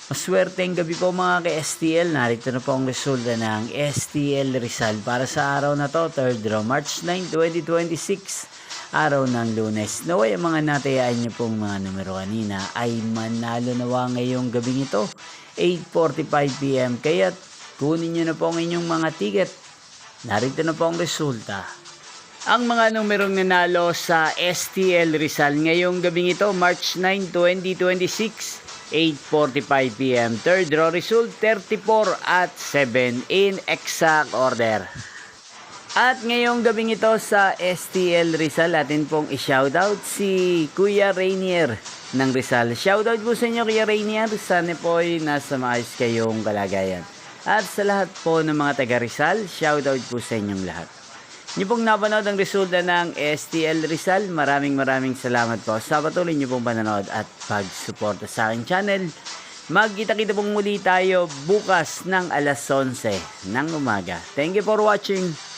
Maswerteng gabi po mga ka-STL. Narito na po ang resulta ng STL Rizal para sa araw na to, 3rd draw, March 9, 2026, araw ng Lunes. Naway ang mga natayaan niyo pong mga numero kanina ay manalo nawa ngayong gabing ito, 8:45 PM. Kaya kunin niyo na po ang inyong mga ticket. Narito na po ang resulta. Ang mga numerong nanalo sa STL Rizal ngayong gabing ito, March 9, 2026, 8:45 PM. Third draw result, 34 at 7 in exact order. At ngayong gabing ito sa STL Rizal, atin pong i-shoutout si Kuya Rainier ng Rizal. Shoutout po sa inyo Kuya Rainier, sana po ay nasa maayos kayong kalagayan. At sa lahat po ng mga taga Rizal, shoutout po sa inyong lahat. Niyo pong napanood ang resulta ng STL Rizal. Maraming salamat po sa patuloy niyo pong panonood at pag-suporta sa aking channel. Magkita-kita pong muli tayo bukas ng alas 11 ng umaga. Thank you for watching.